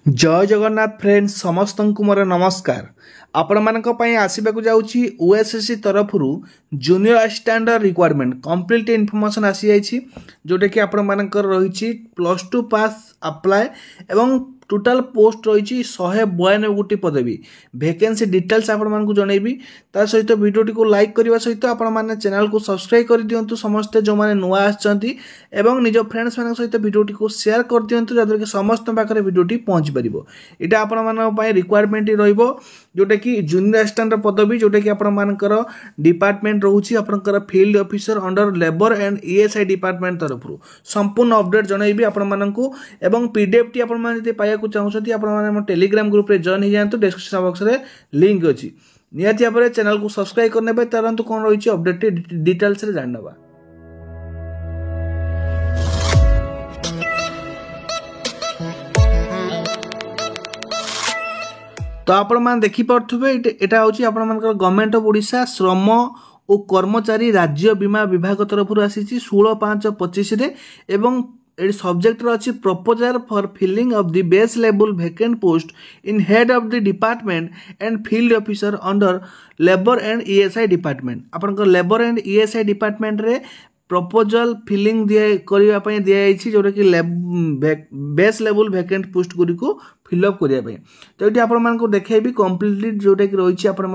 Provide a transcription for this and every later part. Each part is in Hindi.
जय जगन्नाथ फ्रेंड्स समस्त को मोर नमस्कार। आपण मानक पई आसीबाकू जाउची ओएसएससी तरफ junior assistant requirement complete information आसी जाइछि जोटा कि आपण मानकर रहिछि +2 पास अप्लाई एवं टोटाल पोस्ट रही 192 गोटी पदवी वैकेंसी डिटेल्स आपण मानकू जनैबी। ता सहित वीडियोटी को लाइक करने सहित आपण माने चैनल को सब्सक्राइब कर दियंतु समस्त जो माने नुआ आछंती एवं निज फ्रेंड्स मान सहित वीडियोटी को शेयर कर दियंतु जदर कि समस्त पाखरे वीडियोटी पहुंच परिबो। एटा आपण मान पई रिक्वायरमेंट रहइबो जोटा कि जूनियर असिस्टेंट पदवी जोटा कि आपण मानकर डिपार्टमेंट रहउची आपनकर field officer under labour and ESI department तरफ संपूर्ण अपडेट जनैबी आपण मानकू एवं पीडीएफ टी आपण माने ते पाया को चाहते आप टेलीग्राम ग्रुप रे जॉइन हो जातु डिस्क्रिप्शन बॉक्स रे लिंक अच्छी निहाती भाव चैनल को सब्सक्राइब करने तरंतु कौन रही अपडेट डिटेल्स रे जानवा। तो आपण मान देखि पड़थुबे एटा होची आपण मानकर गवर्नमेंट ऑफ ओडिशा श्रम और कर्मचारी राज्य बीमा विभाग तरफ आसी 16/5/25 रे एवं सब्जेक्ट अच्छी proposal for filling of the base level vacant post in head of the department and field officer under labour and ESI department आपन लेबर एंड ईएसआई डिपार्टमेंट रे प्रपोजल फिलिंग दिया दिखाई जोटा कि बेस लेवल वैकेंट पोस्ट गुड़ी को फिलअप करने तो ये आपण मानक देखी कम्प्लीटली जोटा कि रही आपर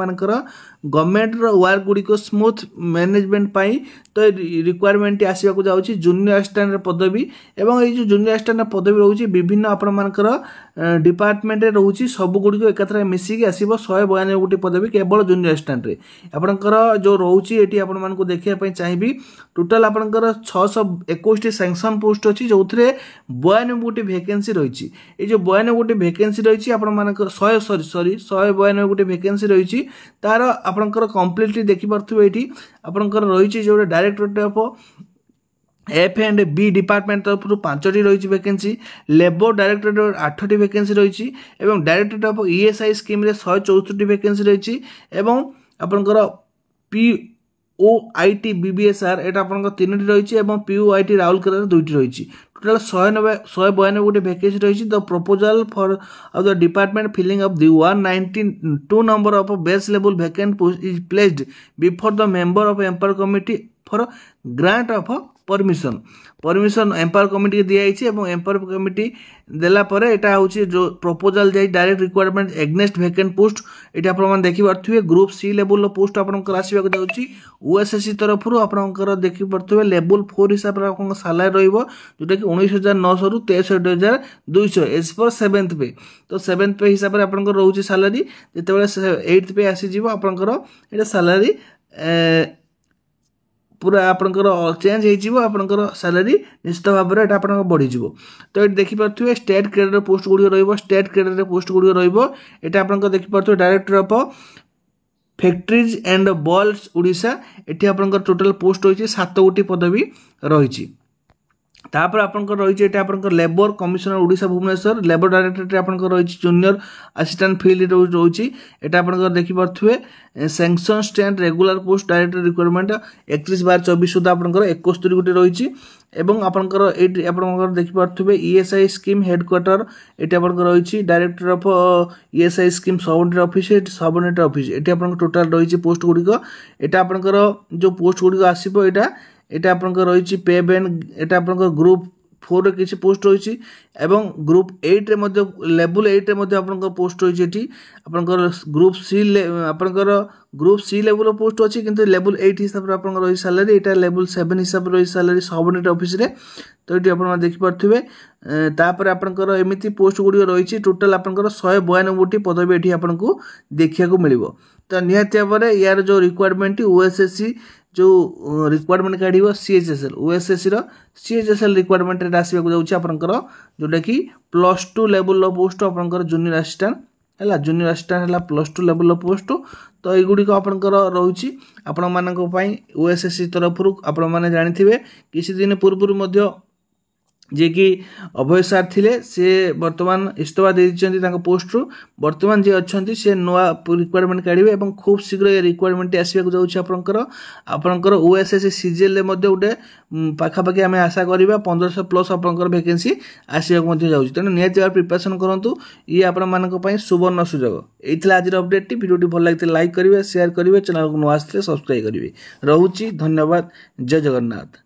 गवर्नमेंट वर्क गुड़िक स्मूथ मैनेजमेंट पाई तो रिक्वायरमेंट आसवाक जाऊँगी जूनियर असिस्टेंट पदवी एवं ये जो जूनियर असिस्टेंट पदवी रोचे विभिन्न आपण मानकर डिपार्टमेंट रोचे सबुगुड़िक एकाथरे मिसिक आसो 192 गोटी पदवी केवल जूनियर असिस्टेंट रे आपणकर जो रोचे ये आपण मानक देखा चाहिए टोटाल आपणकर 621 सैंक्शन पोस्ट अच्छी जो 92 गोटी वैकेंसी रही ये जो 92 गोटी वैकेंसी रही आपण मानक 192 गोटी वैकेंसी रही तार आपणकर कम्प्लीटली देखि पारथुबे एठी आपणकर रही जो डायरेक्टरेट ऑफ F&B डिपार्टमेंट तरफ 5टी रही वैकेंसी लेबर डायरेक्टरेट 8टी वैकेंसी रही डायरेक्टरेट ऑफ ईएसआई स्कीम रे 164 वैकेंसी रही आपणकर POIT BBSR एटा आपणकर 3टी रही POIT राउरकेला 2टी रही टोटाल 192 गोटे वैकेंसी रही the proposal for of the department filling of the 192 number of base level vacant post is placed before the member of empire committee for grant of permission empire committee दिखाई एम्पायर कमिटी देला परे एटा होची जो प्रपोजल जाई direct requirement against vacant post एटा आपण देखि पारथुवे ग्रुप सी लेवल पोस्ट आपनकर आसीबाक जाउची ओएसएससी तरफ आपनकर देखि पारथुवे लेवल 4 हिसाब रे आपन सैलरी रहइबो जोटा कि 19,900 रु 63,200 एज पर 7th पे तो 7th पे हिसाब रे आपनकर रहउची सैलरी जेतेबेले 8th पे आसी जिवो आपनकर एटा सैलरी पूरा आपनकर चेंज हो आपनकर सैलरी निश्चित भाव में एटा आपनकर बढ़ी जिवो। तो ये देखि पारथुवे स्टेट कैडर पोस्ट गुडी रहइबो स्टेट कैडर पोस्ट गुडी रहइबो एटा आपनकर देखि पारथुवे director of factories and boilers Odisha एठी आपनकर टोटल पोस्ट होइछि 7 गोटी पदवी रहिछि तापर आपनकर रहिछि एटा आपनकर labour commissioner Odisha Bhubaneswar labour directorate आपनकर रहिछि जूनियर असिस्टेंट फील्ड रहिछि एटा आपनकर देखि पारथुवे sanction stand regular post director requirement 31/24 सुधा आपनकर 71 गोटी रहिछि एवं आपनकर एटी आपनकर देखि पारथुवे ईएसआई स्कीम हेडक्वार्टर एटा आपनकर रहिछि director of ESI scheme subordinate office एटी आपनकर टोटल रहिछि पोस्ट गुडी को एटा आपनकर जो पोस्ट गुडी को आसीबो एटा आपनकर रही पे बैंड एटा आपनकर ग्रुप 4 रे किछि पोस्ट रही एवं ग्रुप 8 रे मध्य लेवल 8 रे मध्य आपनकर पोस्ट रही एठी आपनकर ग्रुप सी लेवल पोस्ट अछि किंतु लेवल 8 हिसाब रे आपनकर रही सैलरी एटा लेवल 7 हिसाब रे रही सैलरी सबऑर्डिनेट ऑफिस रे तो एठी आपन देखि पारथुबे तापर आपनकर एमिति पोस्ट गुडी रही टोटल आपनकर 192 गोटी पदवी एठी आपनको देखिया को मिलिबो। तो निहाती भाबरे यार जो रिक्वायरमेंट ओएसएससी जो रिक्वायरमेंट काढ़ सीएचएसएल ओएसएससी सीएचएसएल रिक्वायरमेंट आसवाक जाऊँगी आपंकर जोटा कि +2 लेवल पोस्ट आपंकर जूनियर असिस्टेंट है जूनियर असिस्टेंट है +2 लेवल पोस्ट तो युड़िक आपंकर रोचे आपण मानी ओएसएससी तरफ आपण मैंने जानी किसी दिन पूर्व जे कि अभय सार थिले से वर्तमान इस्तीफा दे दीजिए पोस्ट रु वर्तमान जे अच्छा से नुआ रिक्वायरमेंट काढ़े और खूब शीघ्र ये रिक्वायरमेंट आसवाक जाऊँगी आपंकर ओएसएस सीजीएल गोटे पाखापाखि आम आशा करवा 1500 प्लस आपंकर वैकेंसी आसवाक जाऊँगी तेणु निहत भाव प्रिपरेसन करूँ ये आपण सुवर्ण सुजोग ये आज अपडेट भिडियो भल लगी लाइक करेंगे शेयर करेंगे चैनल को नुआ आसते सब्सक्राइब करेंगे रोचे धन्यवाद जय जगन्नाथ।